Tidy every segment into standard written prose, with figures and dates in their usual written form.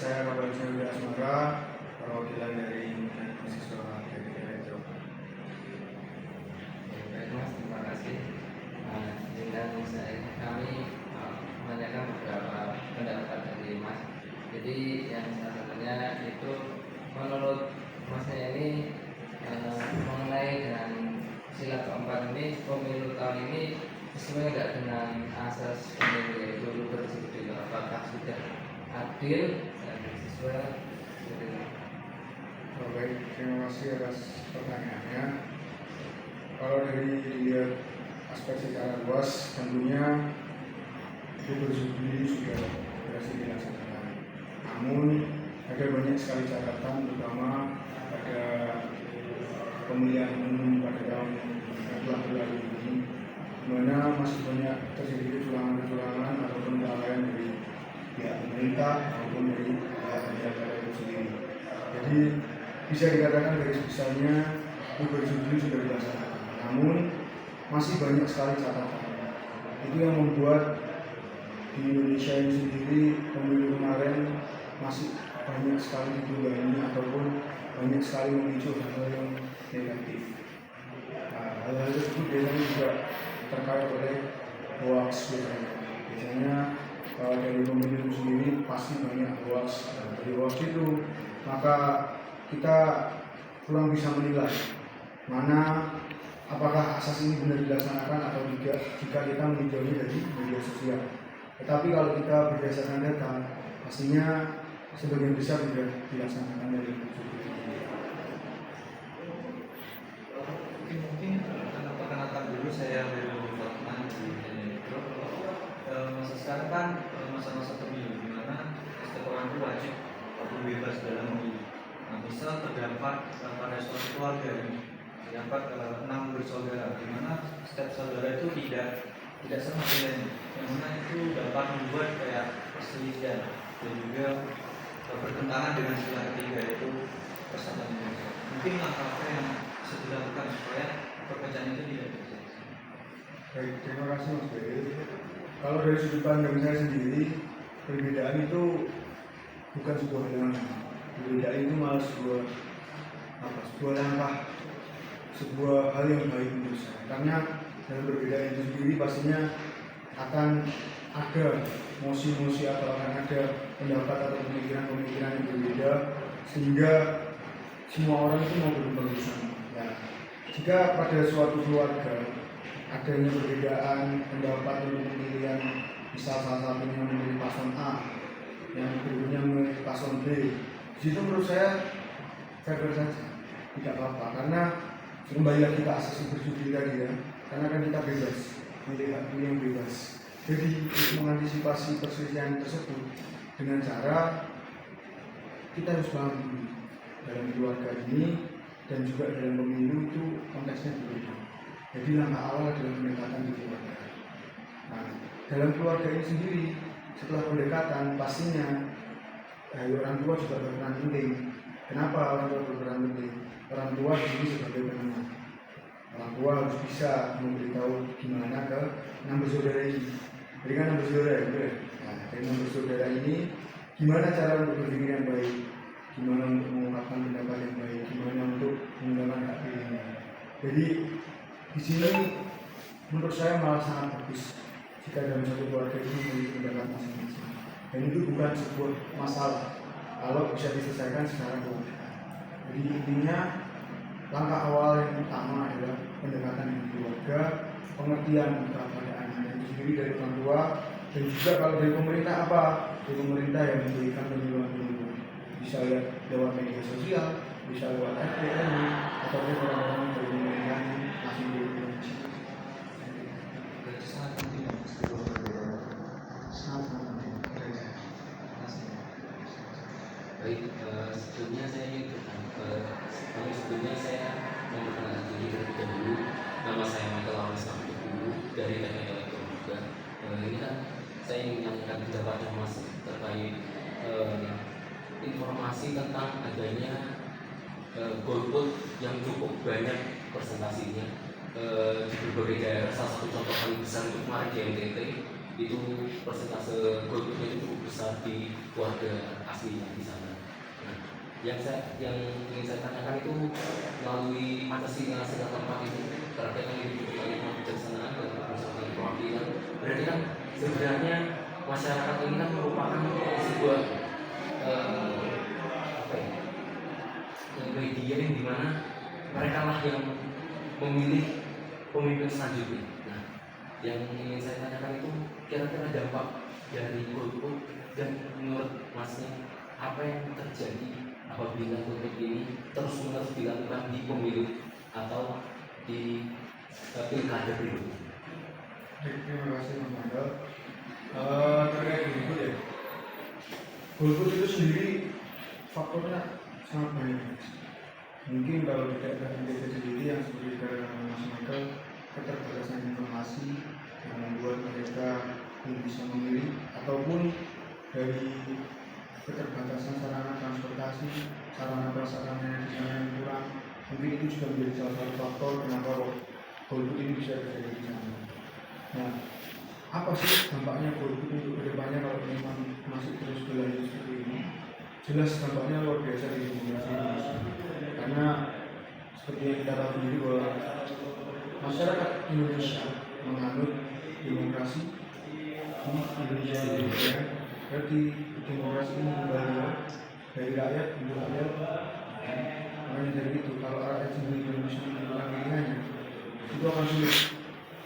Saya Bapak Jody Asmara, perwakilan dari mahasiswa dari Elektro. Baik Mas, terima kasih. Dan kami menanyakan beberapa pendapat dari Mas. Jadi yang salah satunya itu menurut Masnya ini mengenai dengan sila keempat ini, pemilu tahun ini sesuai nggak dengan asas pemilu yaitu bersih, apakah sudah adil dan sesuai dengan Baik, terima kasih atas pertanyaannya. Kalau dari dilihat aspek secara luas, tentunya Juli sudah berhasil dilaksanakan. Namun ada banyak sekali catatan, terutama pada pemilihan umum pada tahun yang lalu ini, di mana masih banyak terjadi kecurangan-kecurangan ataupun kelalaian dari pihak pemerintah maupun dari pihak penyelenggara itu sendiri. Jadi bisa dikatakan garis besarnya Juli sudah dilaksanakan. Namun masih banyak sekali catatan. Itu yang membuat di Indonesia ini sendiri pemilu kemarin masih banyak sekali ditunggangi ataupun banyak sekali memicu hal-hal yang negatif. Hal-hal tersebut biasanya juga terkait oleh hoax biasanya dari pemilu sendiri pasti banyak hoax. Dari hoax itu maka kita kurang bisa menilai mana apakah asas ini benar dilaksanakan atau tidak jika kita meninjaunya dari media sosial. Tetapi kalau kita berdasarkan data, pastinya sebagian besar sudah dilaksanakan dari Mungkin karena perkenalkan dulu saya Wiru Fatman di Elektro. Masa sekarang kan masa-masa pemilu di mana setiap orang itu wajib atau bebas dalam memilih. Nah, misal terdapat pada suatu keluarga ini terdapat 6 bersaudara, di mana setiap saudara itu tidak sama pilihannya, yang mana itu dapat membuat kayak perselisihan dan juga bertentangan dengan sila ketiga yaitu persatuan Indonesia. Mungkin langkah apa yang bisa dilakukan supaya perpecahan itu tidak terjadi? Baik, terima kasih Mas Beri. Kalau dari sudut pandang saya sendiri, perbedaan itu bukan sebuah halangan. Perbedaan itu malah sebuah langkah, sebuah hal yang baik menurut saya. Karena dalam perbedaan itu sendiri pastinya akan ada mosi-mosi atau akan ada pendapat atau pemikiran-pemikiran yang berbeda sehingga semua orang itu mau berkembang bersama. Ya, jika pada suatu keluarga adanya perbedaan pendapat untuk pemilihan, misal salah satunya memilih paslon A, yang berikutnya memilih paslon B, itu menurut saya fair saja, tidak apa-apa. Karena kembali lagi ke asas berjudi tadi ya, karena kan kita bebas, milih yang bebas. Jadi untuk mengantisipasi perselisihan tersebut dengan cara kita harus paham dulu dalam keluarga ini dan juga dalam pemilu itu konteksnya berbeda. Jadi langkah awal adalah pendekatan di keluarga. Nah, dalam keluarga ini sendiri setelah pendekatan pastinya orang tua juga berperan penting. Kenapa orang tua berperan penting? Orang tua di sini sebagai penengah. Orang tua harus bisa memberitahu gimana ke 6 bersaudara ini. Jadi kan 6 bersaudara ya, nah, dari 6 bersaudara ini gimana cara untuk berpikir yang baik, gimana untuk mengungkapkan pendapat yang baik, gimana untuk menggunakan hak pilihnya. Jadi di sini menurut saya malah sangat bagus jika dalam satu keluarga itu memiliki pendapat masing-masing. Dan itu bukan sebuah masalah kalau bisa diselesaikan secara keluarga. Jadi intinya langkah awal yang utama adalah pendekatan dengan keluarga, pengertian kepada anak itu sendiri dari orang tua, dan juga kalau dari pemerintah apa? Dari pemerintah yang memberikan penyuluhan-penyuluhan, bisa lewat media sosial, bisa lewat FPN, ataupun orang-orang dari pemerintah yang langsung berkomunikasi. Berarti sangat penting ya Mas. Sangat penting. baik. Sebelumnya saya ingin sebelumnya saya memperkenalkan diri terlebih dahulu. Nama saya Michael Lawrence dulu dari Teknik Elektro juga. Ini kan saya ingin menanyakan pendapat Mas terkait informasi tentang adanya golput yang cukup banyak presentasinya di berbagai daerah. Salah satu contoh paling besar itu kemarin di NTT itu persentase golputnya itu cukup besar. di keluarga aslinya di sana. Nah, yang ingin saya tanyakan itu melalui Pancasila segala tempat itu terkait dengan kalimat kebijaksanaan dan kebijaksanaan perwakilan. Berarti kan sebenarnya masyarakat ini kan merupakan sebuah apa ya, media yang dimana mereka lah yang memilih pemimpin selanjutnya. Nah, yang ingin saya tanyakan itu kira-kira dampak dari golput dan menurut Masnya apa yang terjadi apabila golput ini terus-menerus dilakukan di pemilu atau di pilkada berikutnya? Terima kasih Mas Mandal. Terkait golput ya, golput itu sendiri faktornya sangat banyak. Mungkin kalau tidak dari data sendiri yang seperti dari Mas Michael, keterbatasan informasi yang membuat mereka belum bisa memilih, ataupun dari keterbatasan sarana transportasi, sarana prasarana di sana yang kurang. Mungkin itu juga menjadi salah satu faktor kenapa golput ini bisa terjadi di sana. Nah, apa sih dampaknya golput untuk kedepannya kalau memang masih terus berlanjut seperti ini? Jelas dampaknya luar biasa di demokrasi Indonesia. Karena seperti yang kita tahu sendiri bahwa masyarakat Indonesia menganut demokrasi di Indonesia sendiri, ya. Berarti demokrasi ini kembali dari rakyat untuk rakyat. Makanya dari itu kalau rakyat sendiri Indonesia menentukan pilihannya, itu akan sulit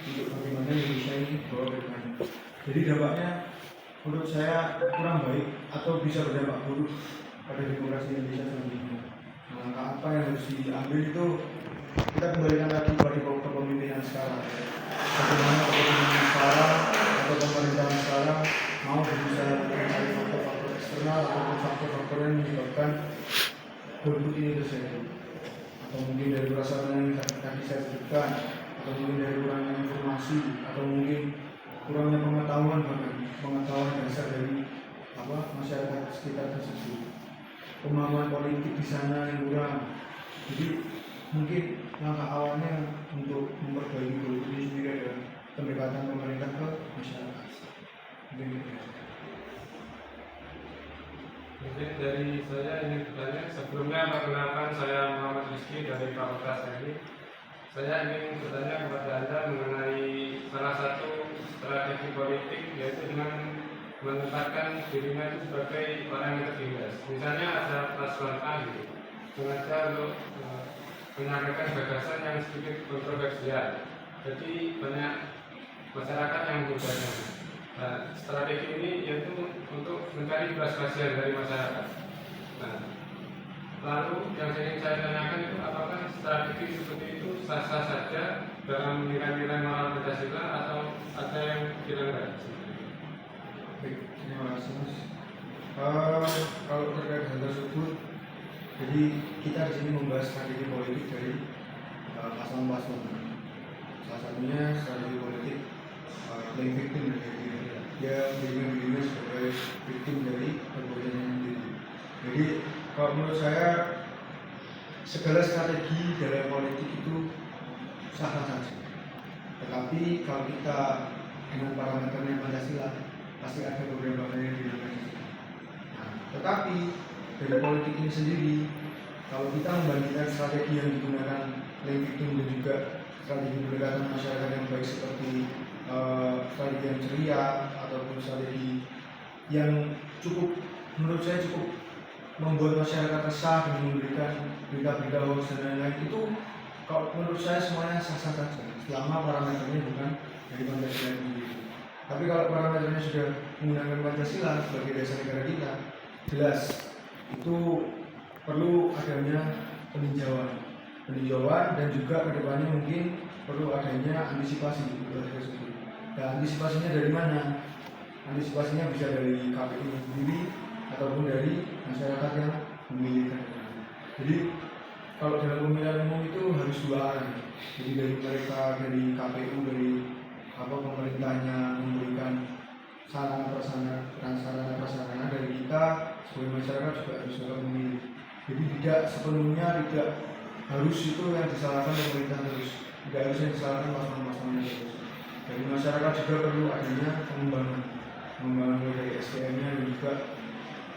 untuk bagaimana Indonesia ini bawa ke depan. Jadi dampaknya menurut saya kurang baik atau bisa berdampak buruk pada demokrasi Indonesia selanjutnya. Langkah apa yang harus diambil itu kita kembalikan lagi pada kepemimpinan sekarang. Bagaimana kepemimpinan sekarang atau pemerintahan sekarang mau berusaha mencari faktor-faktor eksternal ataupun faktor-faktor yang menyebabkan golput ini terjadi. Atau mungkin dari prasarana yang tadi saya sebutkan, atau mungkin dari kurangnya informasi, atau mungkin kurangnya pengetahuan, bahkan pengetahuan dasar dari masyarakat sekitar tersebut. Pemahaman politik di sana yang kurang. Jadi mungkin langkah awalnya untuk memperbaiki golput ini sendiri adalah pendekatan pemerintah ke masyarakat. Mungkin dari saya ingin bertanya, sebelumnya perkenalkan saya Muhammad Rizky dari Fakultas Teknik. Saya ingin bertanya kepada Anda mengenai salah satu strategi politik, yaitu dengan menempatkan dirinya itu sebagai orang yang tertindas. Misalnya ada paslon A gitu, sengaja untuk menyampaikan gagasan yang sedikit kontroversial. Jadi banyak masyarakat yang menghujatnya. Nah, strategi ini yaitu untuk mencari belas kasihan dari masyarakat. Nah, lalu yang ingin saya tanyakan itu apakah strategi seperti itu sah-sah saja dalam nilai-nilai moral Pancasila atau ada yang dilanggar? Baik, terima kasih Mas. Kalau terkait hal tersebut, jadi kita di sini membahas strategi politik dari paslon-paslon. Salah satunya strategi politik playing victim dari dia menjadikan dirinya sebagai victim dari perbuatannya sendiri. Jadi kalau menurut saya segala strategi dalam politik itu sah saja. Tetapi kalau kita dengan parameternya Pancasila, pasti ada beberapa hal yang dilanggar. Nah, tetapi dari politik ini sendiri, kalau kita membandingkan strategi yang digunakan playing victim dan juga strategi pendekatan masyarakat yang baik seperti strategi yang ceria ataupun strategi yang cukup, menurut saya cukup membuat masyarakat resah dengan memberikan berita-berita hoax dan lain-lain, itu kalau menurut saya semuanya sah-sah saja selama parameternya bukan dari Pancasila sendiri. Tapi kalau parameternya sudah menggunakan Pancasila sebagai dasar negara kita, jelas itu perlu adanya peninjauan dan juga kedepannya mungkin perlu adanya antisipasi tersebut. Dan antisipasinya dari mana? Antisipasinya bisa dari KPU sendiri ataupun dari masyarakat yang memilih. Jadi kalau dalam pemilihan umum itu harus dua arah. Jadi dari mereka, dari KPU, dari pemerintahnya memberikan sarana prasarana dari kita sebagai masyarakat juga harus dapat memilih. Jadi tidak sepenuhnya tidak harus itu yang disalahkan pemerintah terus, tidak harus yang disalahkan paslon-paslonnya terus. Dari masyarakat juga perlu adanya pengembangan dari SDM-nya dan juga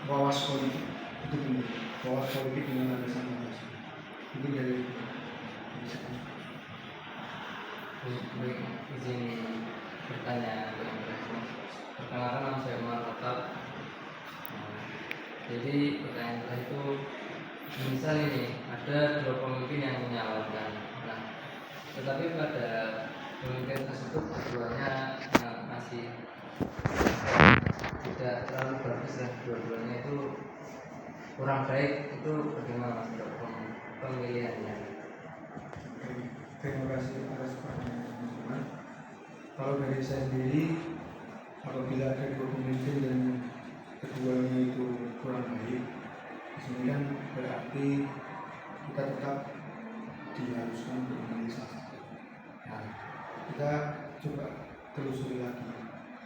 wawas politik itu penting, wawas politik dengan landasan Pancasila itu dari saya. Baik, izin bertanya ke Mas. Perkenalkan nama saya Umar Khattab. Jadi pertanyaan saya itu, misal ini ada dua pemimpin yang menyalurkan, nah, tetapi pada pemimpin tersebut keduanya masih tidak terlalu bagus dan dua-duanya itu kurang baik, itu bagaimana Mas untuk pemilihannya? Terima kasih atas pertanyaan teman-teman. Kalau dari saya sendiri, apabila ada dua pemimpin dan keduanya itu kurang baik, di sini kan berarti kita tetap diharuskan untuk memilih salah satu. Nah, kita coba telusuri lagi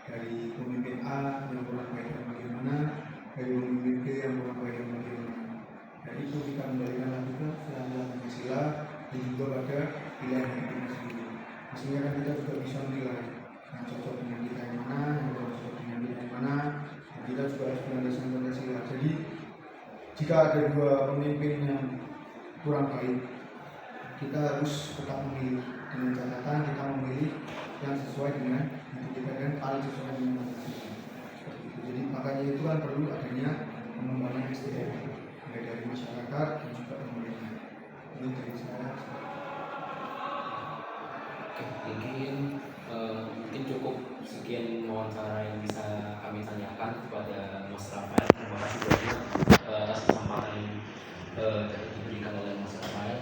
dari pemimpin A yang kurang baik yang bagaimana, dari pemimpin B yang kurang baik yang bagaimana. Dan itu kita kembalikan lagi ke nilai Pancasila dan juga pada pilihan hidup kita sendiri. Maksudnya kan kita juga bisa menilai yang cocok dengan kita yang mana, yang cocok dengan kita yang mana. Dan kita juga harus berlandaskan Pancasila. Jadi jika ada dua pemimpin yang kurang baik, kita harus tetap memilih dengan catatan kita memilih yang sesuai dengan hidup kita dan paling sesuai dengan Pancasila. Seperti itu. Jadi makanya itu kan perlu adanya pengembangan SDM dari masyarakat dan juga pemerintah. Ini dari saya. Mungkin cukup sekian wawancara yang bisa kami tanyakan kepada Mas Rafael. Terima kasih banyak atas kesempatan yang diberikan oleh Mas Rafael.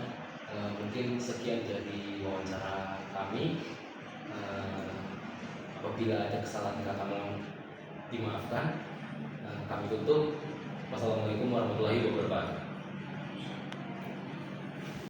Mungkin sekian dari wawancara kami. Apabila ada kesalahan kata mohon dimaafkan. Kami tutup. Wassalamualaikum warahmatullahi wabarakatuh.